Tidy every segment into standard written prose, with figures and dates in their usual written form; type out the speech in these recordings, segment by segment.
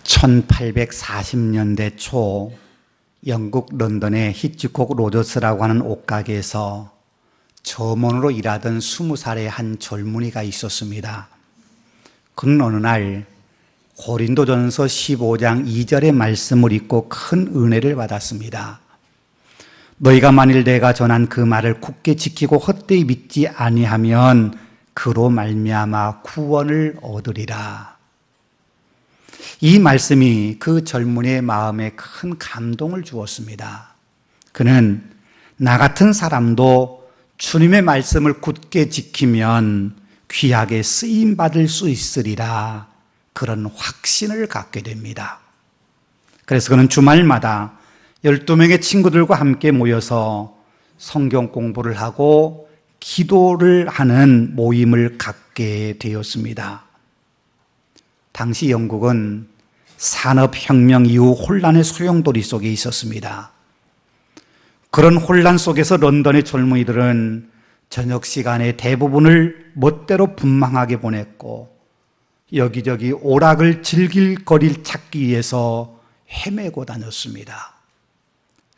1840년대 초 영국 런던의 히치콕 로저스라고 하는 옷가게에서 점원으로 일하던 20살의 한 젊은이가 있었습니다. 그는 어느 날 고린도전서 15장 2절의 말씀을 읽고 큰 은혜를 받았습니다. 너희가 만일 내가 전한 그 말을 굳게 지키고 헛되이 믿지 아니하면 그로 말미암아 구원을 얻으리라. 이 말씀이 그 젊은이의 마음에 큰 감동을 주었습니다. 그는 나 같은 사람도 주님의 말씀을 굳게 지키면 귀하게 쓰임받을 수 있으리라, 그런 확신을 갖게 됩니다. 그래서 그는 주말마다 12명의 친구들과 함께 모여서 성경 공부를 하고 기도를 하는 모임을 갖게 되었습니다. 당시 영국은 산업혁명 이후 혼란의 소용돌이 속에 있었습니다. 그런 혼란 속에서 런던의 젊은이들은 저녁 시간에 대부분을 멋대로 분망하게 보냈고 여기저기 오락을 즐길 거리를 찾기 위해서 헤매고 다녔습니다.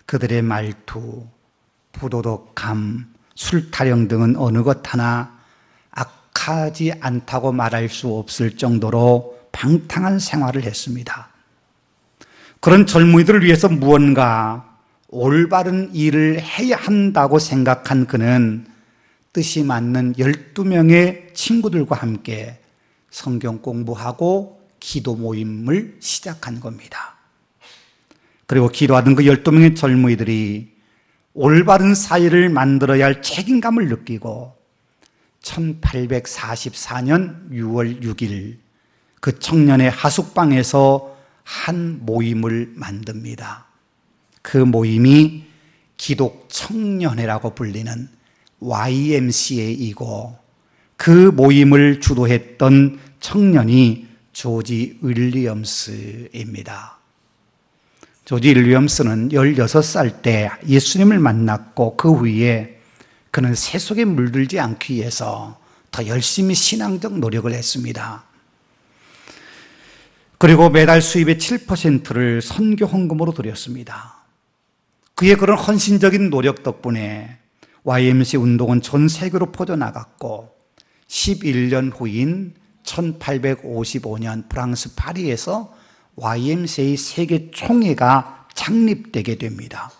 그들의 말투, 부도덕함, 술타령 등은 어느 것 하나 악하지 않다고 말할 수 없을 정도로 방탕한 생활을 했습니다. 그런 젊은이들을 위해서 무언가 올바른 일을 해야 한다고 생각한 그는 뜻이 맞는 12명의 친구들과 함께 성경 공부하고 기도 모임을 시작한 겁니다. 그리고 기도하던 그 12명의 젊은이들이 올바른 사회를 만들어야 할 책임감을 느끼고 1844년 6월 6일 그 청년의 하숙방에서 한 모임을 만듭니다. 그 모임이 기독청년회라고 불리는 YMCA이고 그 모임을 주도했던 청년이 조지 윌리엄스입니다. 조지 윌리엄스는 16살 때 예수님을 만났고 그 후에 그는 세속에 물들지 않기 위해서 더 열심히 신앙적 노력을 했습니다. 그리고 매달 수입의 7%를 선교 헌금으로 드렸습니다. 그의 그런 헌신적인 노력 덕분에 YMCA 운동은 전 세계로 퍼져나갔고 11년 후인 1855년 프랑스 파리에서 YMCA 세계 총회가 창립되게 됩니다.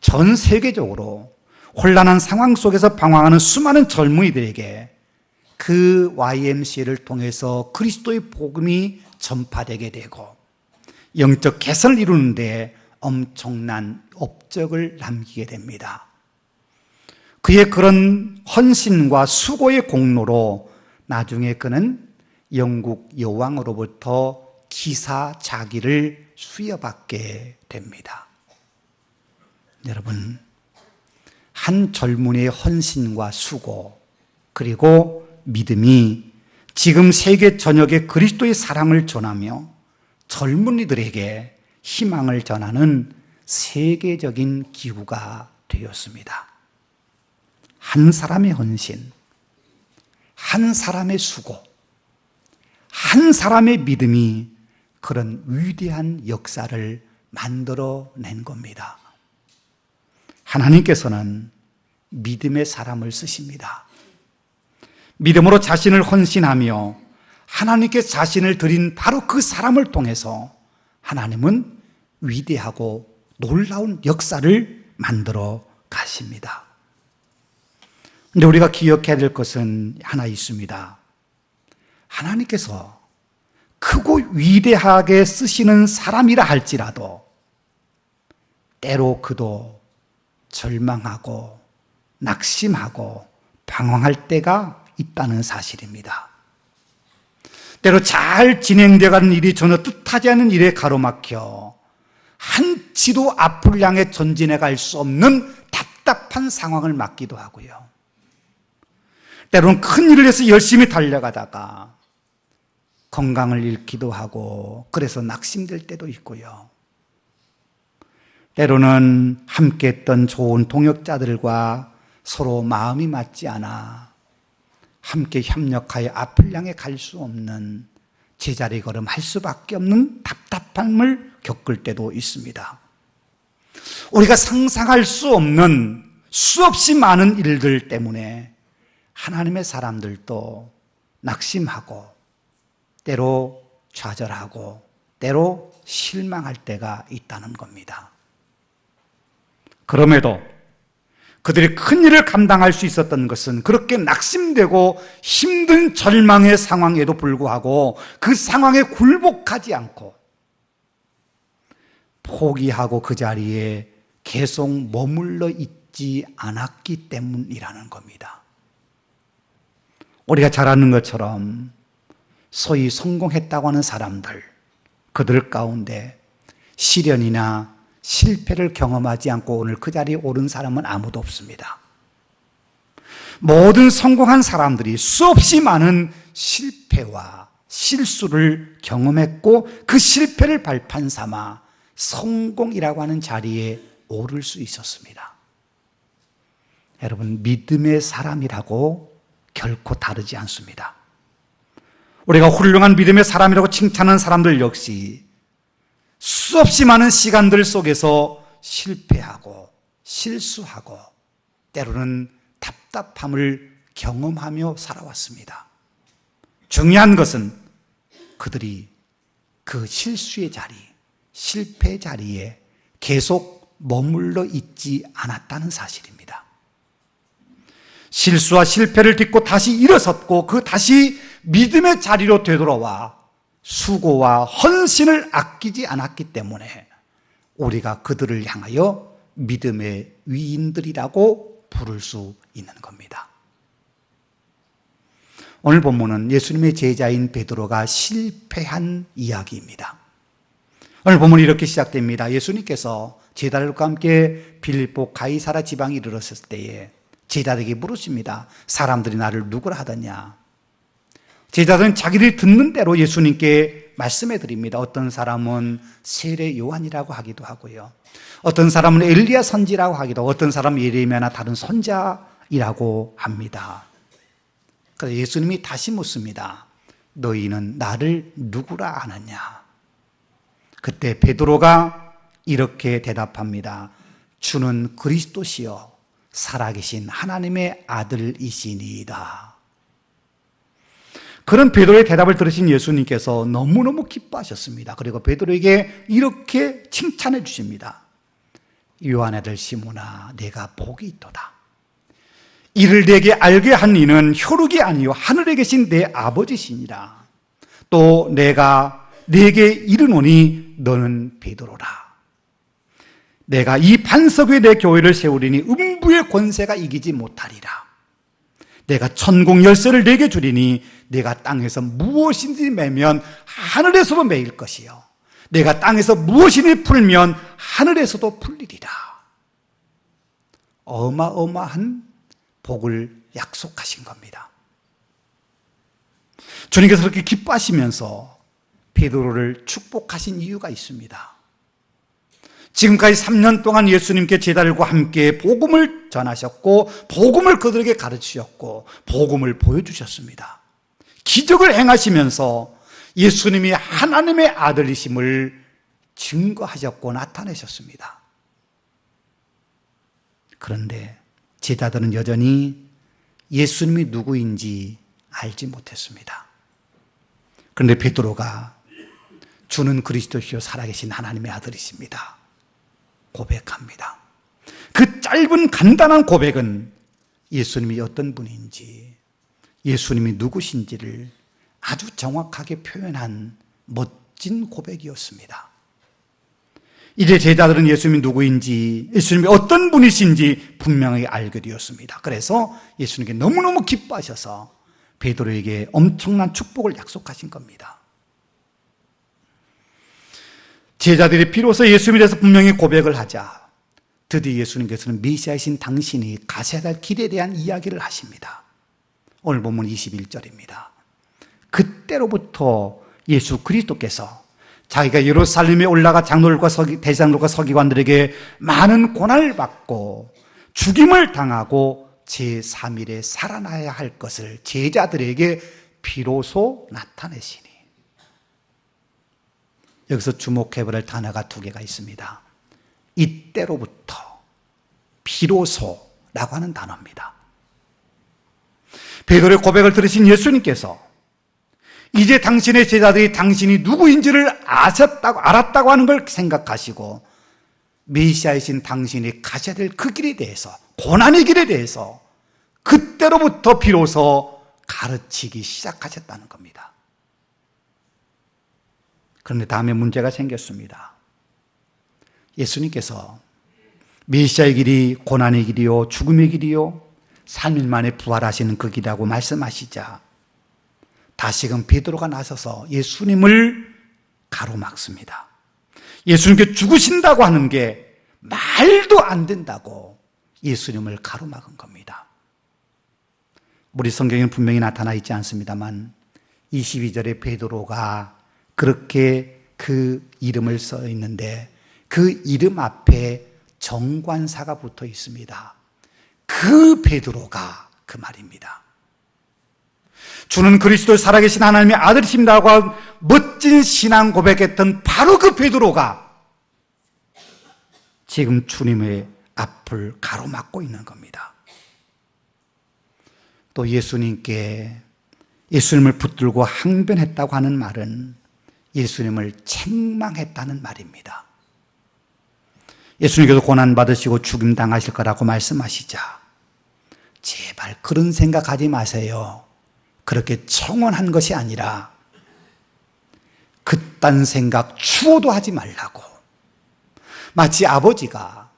전 세계적으로 혼란한 상황 속에서 방황하는 수많은 젊은이들에게 그 YMCA를 통해서 그리스도의 복음이 전파되게 되고 영적 개선을 이루는 데 엄청난 업적을 남기게 됩니다. 그의 그런 헌신과 수고의 공로로 나중에 그는 영국 여왕으로부터 기사자기를 수여받게 됩니다. 여러분, 한 젊은이의 헌신과 수고 그리고 믿음이 지금 세계 전역에 그리스도의 사랑을 전하며 젊은이들에게 희망을 전하는 세계적인 기구가 되었습니다. 한 사람의 헌신, 한 사람의 수고, 한 사람의 믿음이 그런 위대한 역사를 만들어낸 겁니다. 하나님께서는 믿음의 사람을 쓰십니다. 믿음으로 자신을 헌신하며 하나님께 자신을 드린 바로 그 사람을 통해서 하나님은 위대하고 놀라운 역사를 만들어 가십니다. 그런데 우리가 기억해야 될 것은 하나 있습니다. 하나님께서 크고 위대하게 쓰시는 사람이라 할지라도 때로 그도 절망하고 낙심하고 방황할 때가 있다는 사실입니다. 때로 잘 진행되어가는 일이 전혀 뜻하지 않은 일에 가로막혀 한치도 앞을 향해 전진해 갈 수 없는 답답한 상황을 맞기도 하고요. 때로는 큰 일을 해서 열심히 달려가다가 건강을 잃기도 하고 그래서 낙심될 때도 있고요. 때로는 함께했던 좋은 동역자들과 서로 마음이 맞지 않아 함께 협력하여 앞을 향해 갈 수 없는 제자리 걸음할 수밖에 없는 답답함을 겪을 때도 있습니다. 우리가 상상할 수 없는 수없이 많은 일들 때문에 하나님의 사람들도 낙심하고 때로 좌절하고 때로 실망할 때가 있다는 겁니다. 그럼에도 그들이 큰 일을 감당할 수 있었던 것은 그렇게 낙심되고 힘든 절망의 상황에도 불구하고 그 상황에 굴복하지 않고 포기하고 그 자리에 계속 머물러 있지 않았기 때문이라는 겁니다. 우리가 잘 아는 것처럼 소위 성공했다고 하는 사람들, 그들 가운데 시련이나 실패를 경험하지 않고 오늘 그 자리에 오른 사람은 아무도 없습니다. 모든 성공한 사람들이 수없이 많은 실패와 실수를 경험했고 그 실패를 발판 삼아 성공이라고 하는 자리에 오를 수 있었습니다. 여러분, 믿음의 사람이라고 결코 다르지 않습니다. 우리가 훌륭한 믿음의 사람이라고 칭찬하는 사람들 역시 수없이 많은 시간들 속에서 실패하고 실수하고 때로는 답답함을 경험하며 살아왔습니다. 중요한 것은 그들이 그 실수의 자리, 실패의 자리에 계속 머물러 있지 않았다는 사실입니다. 실수와 실패를 딛고 다시 일어섰고 그 다시 믿음의 자리로 되돌아와 수고와 헌신을 아끼지 않았기 때문에 우리가 그들을 향하여 믿음의 위인들이라고 부를 수 있는 겁니다. 오늘 본문은 예수님의 제자인 베드로가 실패한 이야기입니다. 오늘 본문이 이렇게 시작됩니다. 예수님께서 제자들과 함께 빌립보 가이사라 지방에 이르렀을 때에 제자들에게 물으십니다. 사람들이 나를 누구라 하더냐? 제자들은 자기들이 듣는 대로 예수님께 말씀해 드립니다. 어떤 사람은 세례 요한이라고 하기도 하고요. 어떤 사람은 엘리야 선지라고 하기도 하고 어떤 사람은 예레미야나 다른 선지자이라고 합니다. 그래서 예수님이 다시 묻습니다. 너희는 나를 누구라 하느냐? 그때 베드로가 이렇게 대답합니다. 주는 그리스도시요 살아계신 하나님의 아들이시니이다. 그런 베드로의 대답을 들으신 예수님께서 너무너무 기뻐하셨습니다. 그리고 베드로에게 이렇게 칭찬해 주십니다. 요한의 아들 시몬아, 내가 복이 있도다. 이를 내게 알게 한 이는 혈육이 아니요 하늘에 계신 내 아버지시니라. 또 내가 내게 이르노니 너는 베드로라. 내가 이 반석 위에 내 교회를 세우리니 음부의 권세가 이기지 못하리라. 내가 천국 열쇠를 내게 주리니 내가 땅에서 무엇인지 매면 하늘에서도 매일 것이요 내가 땅에서 무엇이니 풀면 하늘에서도 풀리리라. 어마어마한 복을 약속하신 겁니다. 주님께서 그렇게 기뻐하시면서 베드로를 축복하신 이유가 있습니다. 지금까지 3년 동안 예수님께 제자들과 함께 복음을 전하셨고 복음을 그들에게 가르치셨고 복음을 보여주셨습니다. 기적을 행하시면서 예수님이 하나님의 아들이심을 증거하셨고 나타내셨습니다. 그런데 제자들은 여전히 예수님이 누구인지 알지 못했습니다. 그런데 베드로가 주는 그리스도시요 살아계신 하나님의 아들이십니다. 고백합니다. 그 짧은 간단한 고백은 예수님이 어떤 분인지, 예수님이 누구신지를 아주 정확하게 표현한 멋진 고백이었습니다. 이제 제자들은 예수님이 누구인지, 예수님이 어떤 분이신지 분명하게 알게 되었습니다. 그래서 예수님께 너무너무 기뻐하셔서 베드로에게 엄청난 축복을 약속하신 겁니다. 제자들이 비로소 예수님에 대해서 분명히 고백을 하자 드디어 예수님께서는 메시아이신 당신이 가셔야 할 길에 대한 이야기를 하십니다. 오늘 본문 21절입니다. 그때로부터 예수 그리스도께서 자기가 예루살렘에 올라가 장로들과 대장로과 서기관들에게 많은 고난을 받고 죽임을 당하고 제3일에 살아나야 할 것을 제자들에게 비로소 나타내시니 여기서 주목해볼 단어가 두 개가 있습니다. 이때로부터, 비로소라고 하는 단어입니다. 베드로의 고백을 들으신 예수님께서 이제 당신의 제자들이 당신이 누구인지를 알았다고 하는 걸 생각하시고 메시아이신 당신이 가셔야 될 그 길에 대해서, 고난의 길에 대해서 그때로부터 비로소 가르치기 시작하셨다는 겁니다. 그런데 다음에 문제가 생겼습니다. 예수님께서 메시아의 길이 고난의 길이요 죽음의 길이요 3일 만에 부활하시는 그 길이라고 말씀하시자 다시금 베드로가 나서서 예수님을 가로막습니다. 예수님께 죽으신다고 하는 게 말도 안 된다고 예수님을 가로막은 겁니다. 우리 성경에는 분명히 나타나 있지 않습니다만 22절에 베드로가 그렇게 그 이름을 써 있는데 그 이름 앞에 정관사가 붙어 있습니다. 그 베드로가 그 말입니다. 주는 그리스도 살아계신 하나님의 아들이십니다고 멋진 신앙 고백했던 바로 그 베드로가 지금 주님의 앞을 가로막고 있는 겁니다. 또 예수님께 예수님을 붙들고 항변했다고 하는 말은 예수님을 책망했다는 말입니다. 예수님께서 고난받으시고 죽임당하실 거라고 말씀하시자 제발 그런 생각하지 마세요. 그렇게 청원한 것이 아니라 그딴 생각 추호도 하지 말라고. 마치 아버지가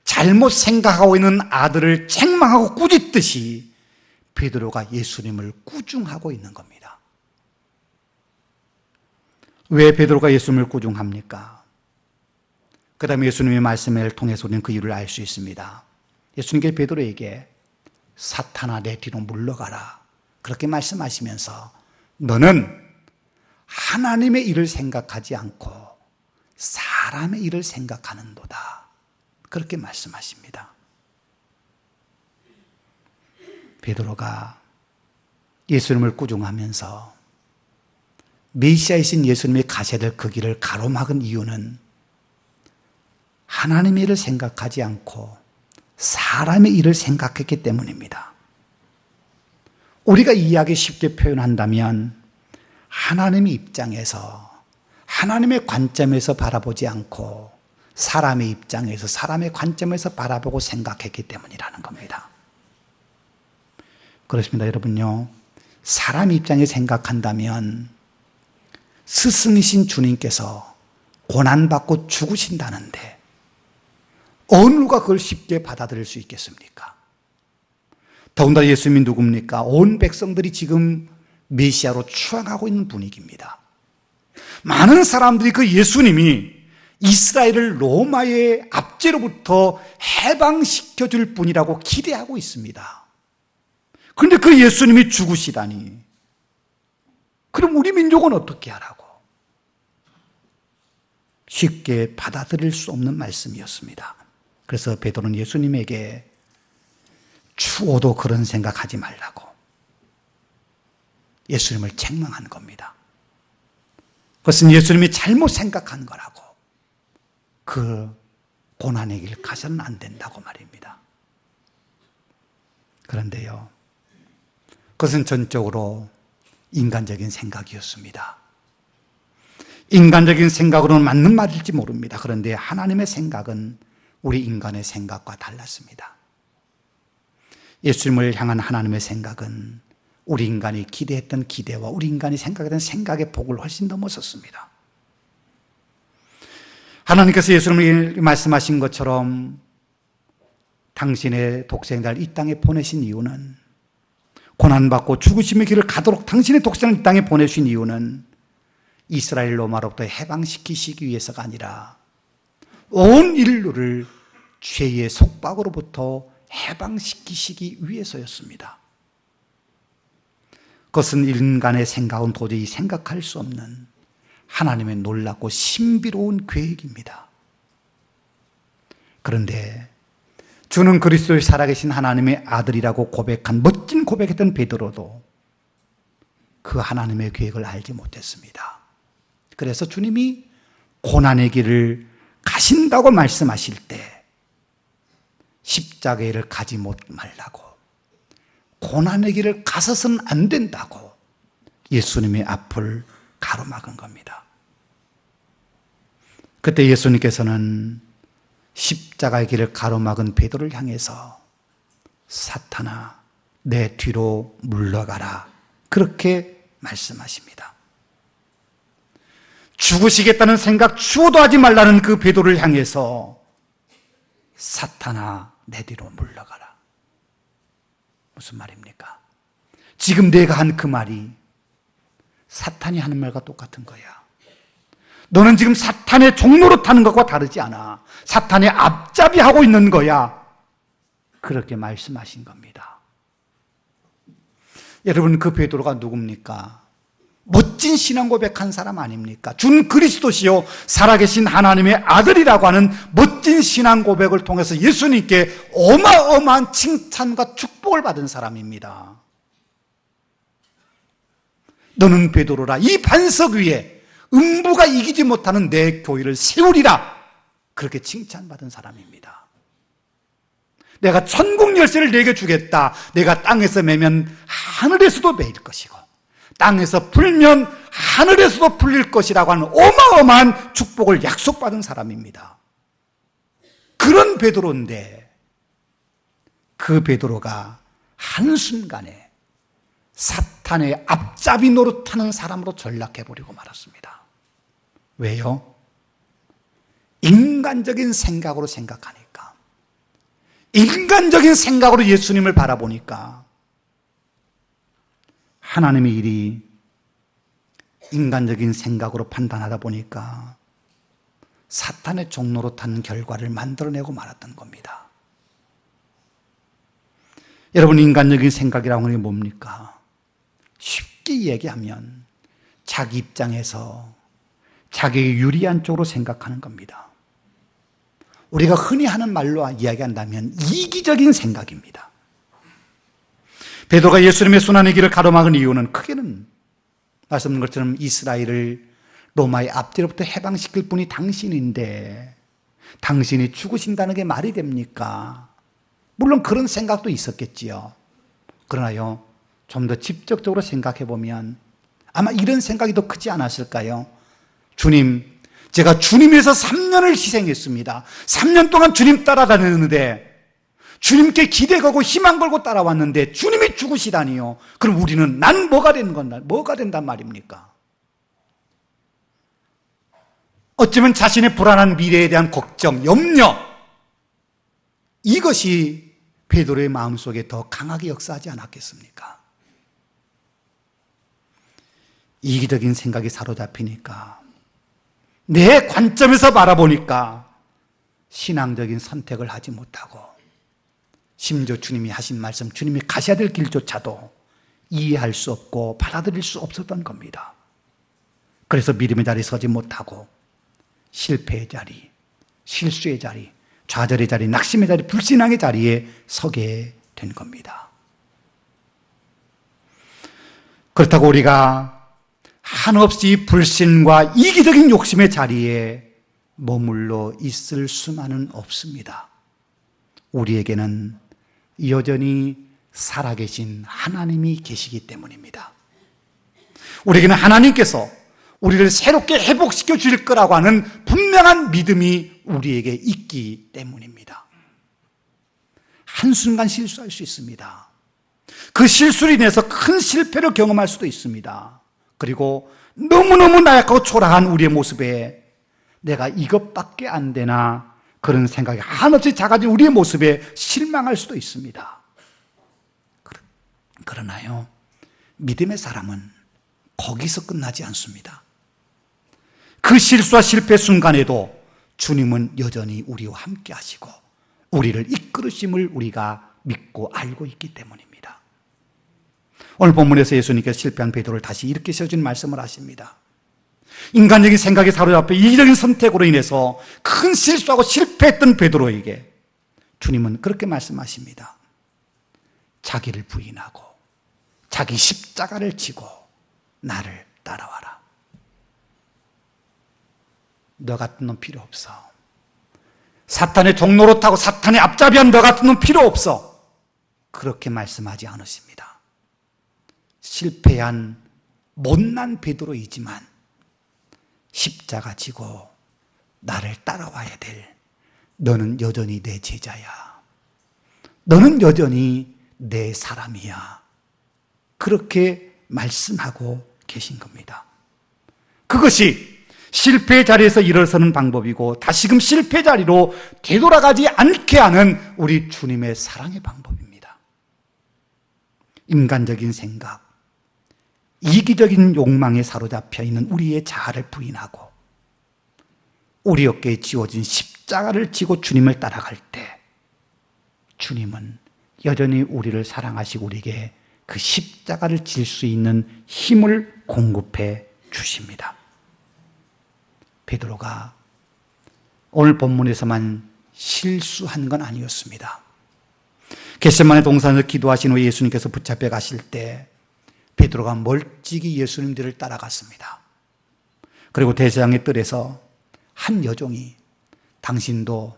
잘못 생각하고 있는 아들을 책망하고 꾸짖듯이 베드로가 예수님을 꾸중하고 있는 겁니다. 왜 베드로가 예수님을 꾸중합니까? 그 다음에 예수님의 말씀을 통해서 우리는 그 이유를 알 수 있습니다. 예수님께서 베드로에게 사탄아 내 뒤로 물러가라 그렇게 말씀하시면서 너는 하나님의 일을 생각하지 않고 사람의 일을 생각하는도다 그렇게 말씀하십니다. 베드로가 예수님을 꾸중하면서 메시아이신 예수님이 가셔야 될 그 길을 가로막은 이유는 하나님의 일을 생각하지 않고 사람의 일을 생각했기 때문입니다. 우리가 이해하기 쉽게 표현한다면 하나님의 입장에서 하나님의 관점에서 바라보지 않고 사람의 입장에서 사람의 관점에서 바라보고 생각했기 때문이라는 겁니다. 그렇습니다, 여러분요. 사람 입장에 생각한다면 스승이신 주님께서 고난받고 죽으신다는데 어느 누가 그걸 쉽게 받아들일 수 있겠습니까? 더군다나 예수님이 누굽니까? 온 백성들이 지금 메시아로 추앙하고 있는 분위기입니다. 많은 사람들이 그 예수님이 이스라엘을 로마의 압제로부터 해방시켜줄 분이라고 기대하고 있습니다. 그런데 그 예수님이 죽으시다니 그럼 우리 민족은 어떻게 하라고? 쉽게 받아들일 수 없는 말씀이었습니다. 그래서 베드로는 예수님에게 추호도 그런 생각하지 말라고 예수님을 책망한 겁니다. 그것은 예수님이 잘못 생각한 거라고 그 고난의 길 가서는 안 된다고 말입니다. 그런데요, 그것은 전적으로 인간적인 생각이었습니다. 인간적인 생각으로는 맞는 말일지 모릅니다. 그런데 하나님의 생각은 우리 인간의 생각과 달랐습니다. 예수님을 향한 하나님의 생각은 우리 인간이 기대했던 기대와 우리 인간이 생각했던 생각의 폭을 훨씬 넘어섰습니다. 하나님께서 예수님을 말씀하신 것처럼 당신의 독생자를 이 땅에 보내신 이유는 고난받고 죽으심의 길을 가도록 당신의 독생자를 이 땅에 보내신 이유는 이스라엘 로마로부터 해방시키시기 위해서가 아니라 온 인류를 죄의 속박으로부터 해방시키시기 위해서였습니다. 그것은 인간의 생각은 도저히 생각할 수 없는 하나님의 놀랍고 신비로운 계획입니다. 그런데 주는 그리스도의 살아계신 하나님의 아들이라고 고백한 멋진 고백했던 베드로도 그 하나님의 계획을 알지 못했습니다. 그래서 주님이 고난의 길을 가신다고 말씀하실 때 십자가의 길을 가지 말라고, 고난의 길을 가서서는 안 된다고 예수님의 앞을 가로막은 겁니다. 그때 예수님께서는 십자가의 길을 가로막은 베드로를 향해서 사탄아, 내 뒤로 물러가라, 그렇게 말씀하십니다. 죽으시겠다는 생각 추호도 하지 말라는 그 베드로를 향해서 사탄아, 내 뒤로 물러가라. 무슨 말입니까? 지금 내가 한 그 말이 사탄이 하는 말과 똑같은 거야. 너는 지금 사탄의 종로로 타는 것과 다르지 않아. 사탄의 앞잡이하고 있는 거야. 그렇게 말씀하신 겁니다. 여러분, 그 베드로가 누굽니까? 멋진 신앙 고백한 사람 아닙니까? 준 그리스도시요 살아계신 하나님의 아들이라고 하는 멋진 신앙 고백을 통해서 예수님께 어마어마한 칭찬과 축복을 받은 사람입니다. 너는 베드로라, 이 반석 위에 음부가 이기지 못하는 내 교회를 세우리라, 그렇게 칭찬받은 사람입니다. 내가 천국 열쇠를 내게 주겠다. 내가 땅에서 매면 하늘에서도 매일 것이고 땅에서 풀면 하늘에서도 풀릴 것이라고 하는 어마어마한 축복을 약속받은 사람입니다. 그런 베드로인데 그 베드로가 한순간에 사탄의 앞잡이 노릇하는 사람으로 전락해버리고 말았습니다. 왜요? 인간적인 생각으로 생각하니까, 인간적인 생각으로 예수님을 바라보니까 하나님의 일이 인간적인 생각으로 판단하다 보니까 사탄의 종로로 탄 결과를 만들어내고 말았던 겁니다. 여러분, 인간적인 생각이라고 하는 게 뭡니까? 쉽게 얘기하면 자기 입장에서 자기에게 유리한 쪽으로 생각하는 겁니다. 우리가 흔히 하는 말로 이야기한다면 이기적인 생각입니다. 베드로가 예수님의 순환의 길을 가로막은 이유는 크게는 말씀드린 것처럼 이스라엘을 로마의 압제로부터 해방시킬 분이 당신인데 당신이 죽으신다는 게 말이 됩니까? 물론 그런 생각도 있었겠지요. 그러나요, 좀 더 직접적으로 생각해 보면 아마 이런 생각이 더 크지 않았을까요? 주님, 제가 주님에서 3년을 희생했습니다. 3년 동안 주님 따라다녔는데, 주님께 기대 걸고 희망 걸고 따라왔는데 주님이 죽으시다니요. 그럼 우리는 난 뭐가 되는 건가? 뭐가 된단 말입니까? 어쩌면 자신의 불안한 미래에 대한 걱정, 염려, 이것이 베드로의 마음속에 더 강하게 역사하지 않았겠습니까? 이기적인 생각이 사로잡히니까, 내 관점에서 바라보니까 신앙적인 선택을 하지 못하고, 심지어 주님이 하신 말씀, 주님이 가셔야 될 길조차도 이해할 수 없고 받아들일 수 없었던 겁니다. 그래서 믿음의 자리에 서지 못하고 실패의 자리, 실수의 자리, 좌절의 자리, 낙심의 자리, 불신앙의 자리에 서게 된 겁니다. 그렇다고 우리가 한없이 불신과 이기적인 욕심의 자리에 머물러 있을 수만은 없습니다. 우리에게는 여전히 살아계신 하나님이 계시기 때문입니다. 우리에게는 하나님께서 우리를 새롭게 회복시켜 주실 거라고 하는 분명한 믿음이 우리에게 있기 때문입니다. 한순간 실수할 수 있습니다. 그 실수로 인해서 큰 실패를 경험할 수도 있습니다. 그리고 너무너무 나약하고 초라한 우리의 모습에 내가 이것밖에 안 되나, 그런 생각이 한없이 작아진 우리의 모습에 실망할 수도 있습니다. 그러나요, 믿음의 사람은 거기서 끝나지 않습니다. 그 실수와 실패 순간에도 주님은 여전히 우리와 함께 하시고 우리를 이끌으심을 우리가 믿고 알고 있기 때문입니다. 오늘 본문에서 예수님께서 실패한 베드로를 다시 이렇게 세워준 말씀을 하십니다. 인간적인 생각에 사로잡혀 이기적인 선택으로 인해서 큰 실수하고 실패했던 베드로에게 주님은 그렇게 말씀하십니다. 자기를 부인하고 자기 십자가를 지고 나를 따라와라. 너 같은 놈 필요 없어. 사탄의 종로로 타고 사탄의 앞잡이한 너 같은 놈 필요 없어. 그렇게 말씀하지 않으십니다. 실패한 못난 베드로이지만 십자가 지고 나를 따라와야 될 너는 여전히 내 제자야. 너는 여전히 내 사람이야. 그렇게 말씀하고 계신 겁니다. 그것이 실패의 자리에서 일어서는 방법이고 다시금 실패 자리로 되돌아가지 않게 하는 우리 주님의 사랑의 방법입니다. 인간적인 생각, 이기적인 욕망에 사로잡혀 있는 우리의 자아를 부인하고 우리 어깨에 지워진 십자가를 지고 주님을 따라갈 때 주님은 여전히 우리를 사랑하시고 우리에게 그 십자가를 질 수 있는 힘을 공급해 주십니다. 베드로가 오늘 본문에서만 실수한 건 아니었습니다. 겟세마네 동산에서 기도하신 후에 예수님께서 붙잡혀 가실 때 베드로가 멀찍이 예수님들을 따라갔습니다. 그리고 대제사장의 뜰에서 한 여종이 당신도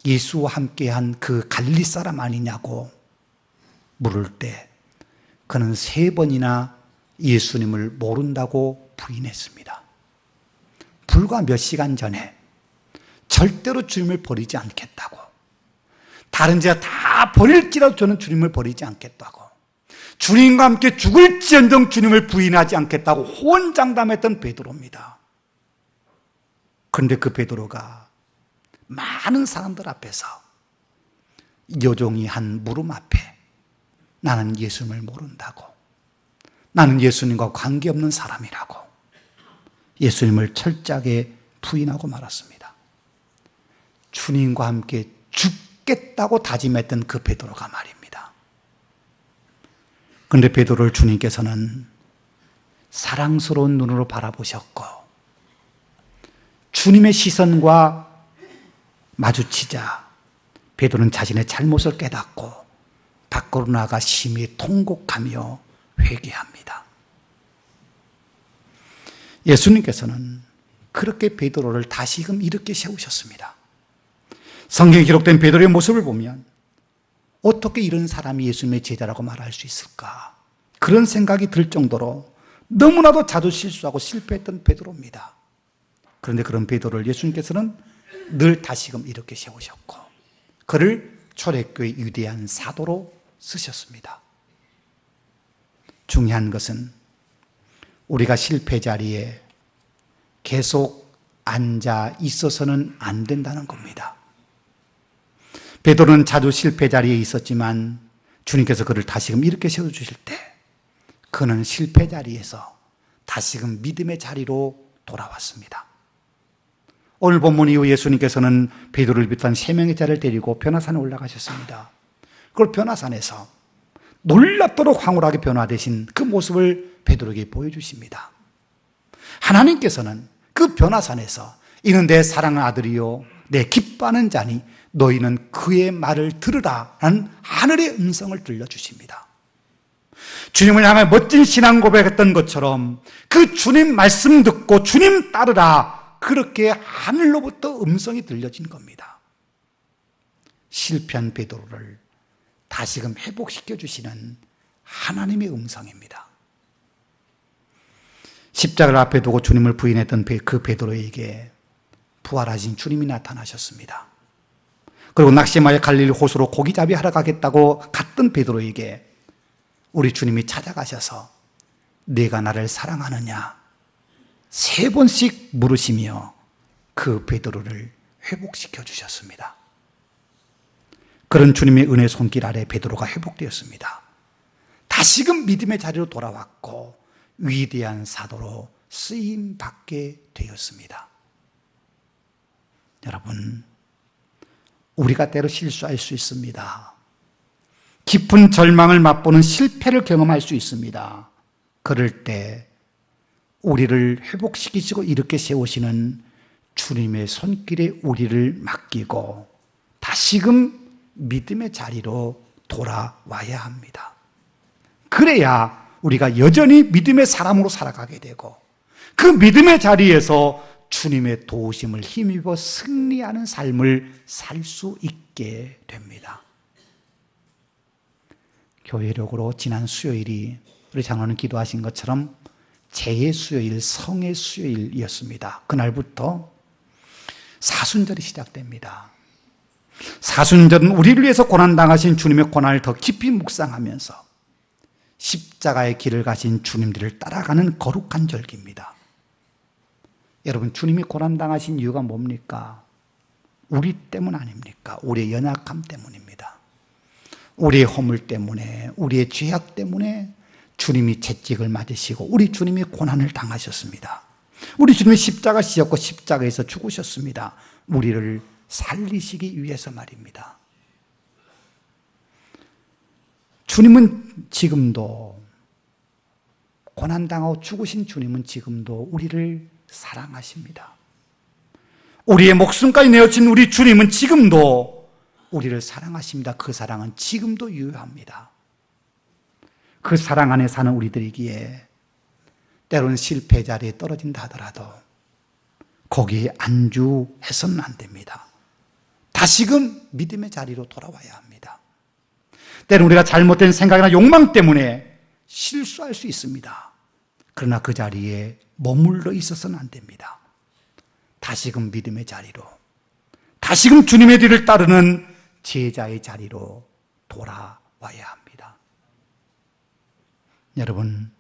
예수와 함께한 그 갈릴리 사람 아니냐고 물을 때 그는 3번이나 예수님을 모른다고 부인했습니다. 불과 몇 시간 전에 절대로 주님을 버리지 않겠다고, 다른 제가 다 버릴지라도 저는 주님을 버리지 않겠다고, 주님과 함께 죽을지언정 주님을 부인하지 않겠다고 호언장담했던 베드로입니다. 그런데 그 베드로가 많은 사람들 앞에서 여종이 한 물음 앞에 나는 예수님을 모른다고, 나는 예수님과 관계없는 사람이라고 예수님을 철저하게 부인하고 말았습니다. 주님과 함께 죽겠다고 다짐했던 그 베드로가 말입니다. 그런데 베드로를 주님께서는 사랑스러운 눈으로 바라보셨고 주님의 시선과 마주치자 베드로는 자신의 잘못을 깨닫고 밖으로 나가 심히 통곡하며 회개합니다. 예수님께서는 그렇게 베드로를 다시금 일으켜 세우셨습니다. 성경에 기록된 베드로의 모습을 보면 어떻게 이런 사람이 예수님의 제자라고 말할 수 있을까? 그런 생각이 들 정도로 너무나도 자주 실수하고 실패했던 베드로입니다. 그런데 그런 베드로를 예수님께서는 늘 다시금 일으켜 세우셨고 그를 초대교회의 위대한 사도로 쓰셨습니다. 중요한 것은 우리가 실패 자리에 계속 앉아 있어서는 안 된다는 겁니다. 베드로는 자주 실패 자리에 있었지만 주님께서 그를 다시금 이렇게 세워주실 때 그는 실패 자리에서 다시금 믿음의 자리로 돌아왔습니다. 오늘 본문 이후 예수님께서는 베드로를 비롯한 3명의 자를 데리고 변화산에 올라가셨습니다. 그걸 변화산에서 놀랍도록 황홀하게 변화되신 그 모습을 베드로에게 보여주십니다. 하나님께서는 그 변화산에서 이는 내 사랑하는 아들이요 내 기뻐하는 자니 너희는 그의 말을 들으라 라는 하늘의 음성을 들려주십니다. 주님을 향해 멋진 신앙 고백했던 것처럼 그 주님 말씀 듣고 주님 따르라 그렇게 하늘로부터 음성이 들려진 겁니다. 실패한 베드로를 다시금 회복시켜 주시는 하나님의 음성입니다. 십자가를 앞에 두고 주님을 부인했던 그 베드로에게 부활하신 주님이 나타나셨습니다. 그리고 낙심하여 갈릴리 호수로 고기잡이 하러 가겠다고 갔던 베드로에게 우리 주님이 찾아가셔서 네가 나를 사랑하느냐 3번씩 물으시며 그 베드로를 회복시켜 주셨습니다. 그런 주님의 은혜 손길 아래 베드로가 회복되었습니다. 다시금 믿음의 자리로 돌아왔고 위대한 사도로 쓰임받게 되었습니다. 여러분, 우리가 때로 실수할 수 있습니다. 깊은 절망을 맛보는 실패를 경험할 수 있습니다. 그럴 때 우리를 회복시키시고 이렇게 세우시는 주님의 손길에 우리를 맡기고 다시금 믿음의 자리로 돌아와야 합니다. 그래야 우리가 여전히 믿음의 사람으로 살아가게 되고 그 믿음의 자리에서 주님의 도우심을 힘입어 승리하는 삶을 살 수 있게 됩니다. 교회력으로 지난 수요일이 우리 장로는 기도하신 것처럼 제의 수요일, 성의 수요일이었습니다. 그날부터 사순절이 시작됩니다. 사순절은 우리를 위해서 고난당하신 주님의 고난을 더 깊이 묵상하면서 십자가의 길을 가신 주님들을 따라가는 거룩한 절기입니다. 여러분, 주님이 고난당하신 이유가 뭡니까? 우리 때문 아닙니까? 우리의 연약함 때문입니다. 우리의 허물 때문에, 우리의 죄악 때문에 주님이 채찍을 맞으시고 우리 주님이 고난을 당하셨습니다. 우리 주님이 십자가 지셨고 십자가에서 죽으셨습니다. 우리를 살리시기 위해서 말입니다. 주님은 지금도, 고난당하고 죽으신 주님은 지금도 우리를 사랑하십니다. 우리의 목숨까지 내어진 우리 주님은 지금도 우리를 사랑하십니다. 그 사랑은 지금도 유효합니다. 그 사랑 안에 사는 우리들이기에 때로는 실패 자리에 떨어진다 하더라도 거기에 안주해서는 안 됩니다. 다시금 믿음의 자리로 돌아와야 합니다. 때로는 우리가 잘못된 생각이나 욕망 때문에 실수할 수 있습니다. 그러나 그 자리에 머물러 있어서는 안 됩니다. 다시금 믿음의 자리로, 다시금 주님의 뒤를 따르는 제자의 자리로 돌아와야 합니다. 여러분,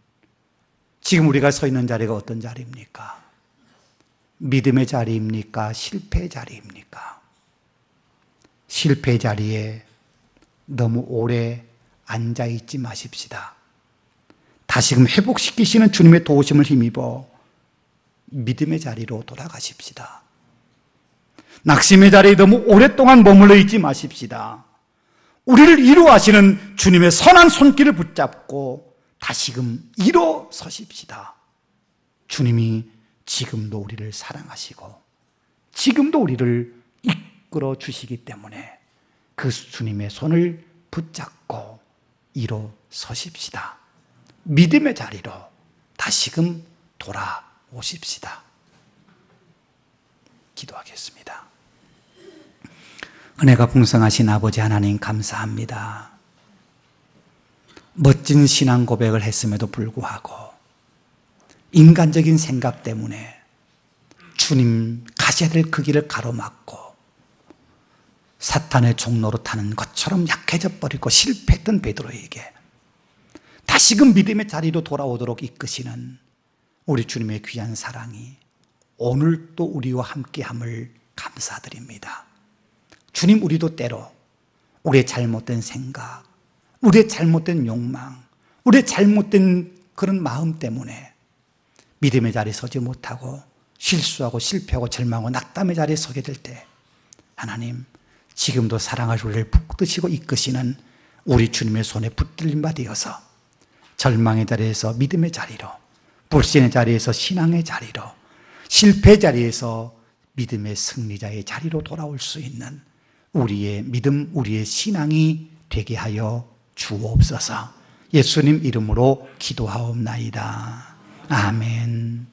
지금 우리가 서 있는 자리가 어떤 자리입니까? 믿음의 자리입니까? 실패의 자리입니까? 실패의 자리에 너무 오래 앉아있지 마십시다. 다시금 회복시키시는 주님의 도우심을 힘입어 믿음의 자리로 돌아가십시다. 낙심의 자리에 너무 오랫동안 머물러 있지 마십시다. 우리를 이루하시는 주님의 선한 손길을 붙잡고 다시금 일어서십시다. 주님이 지금도 우리를 사랑하시고 지금도 우리를 이끌어 주시기 때문에 그 주님의 손을 붙잡고 일어서십시다. 믿음의 자리로 다시금 돌아오십시다. 기도하겠습니다. 은혜가 풍성하신 아버지 하나님, 감사합니다. 멋진 신앙 고백을 했음에도 불구하고 인간적인 생각 때문에 주님 가셔야 될 그 길을 가로막고 사탄의 종로로 타는 것처럼 약해져 버리고 실패했던 베드로에게 다시금 믿음의 자리로 돌아오도록 이끄시는 우리 주님의 귀한 사랑이 오늘 또 우리와 함께함을 감사드립니다. 주님, 우리도 때로 우리의 잘못된 생각, 우리의 잘못된 욕망, 우리의 잘못된 그런 마음 때문에 믿음의 자리에 서지 못하고 실수하고 실패하고 절망하고 낙담의 자리에 서게 될 때 하나님, 지금도 사랑하시고 우리를 붙드시고 이끄시는 우리 주님의 손에 붙들린 바 되어서 절망의 자리에서 믿음의 자리로, 불신의 자리에서 신앙의 자리로, 실패의 자리에서 믿음의 승리자의 자리로 돌아올 수 있는 우리의 믿음, 우리의 신앙이 되게 하여 주옵소서. 예수님 이름으로 기도하옵나이다. 아멘.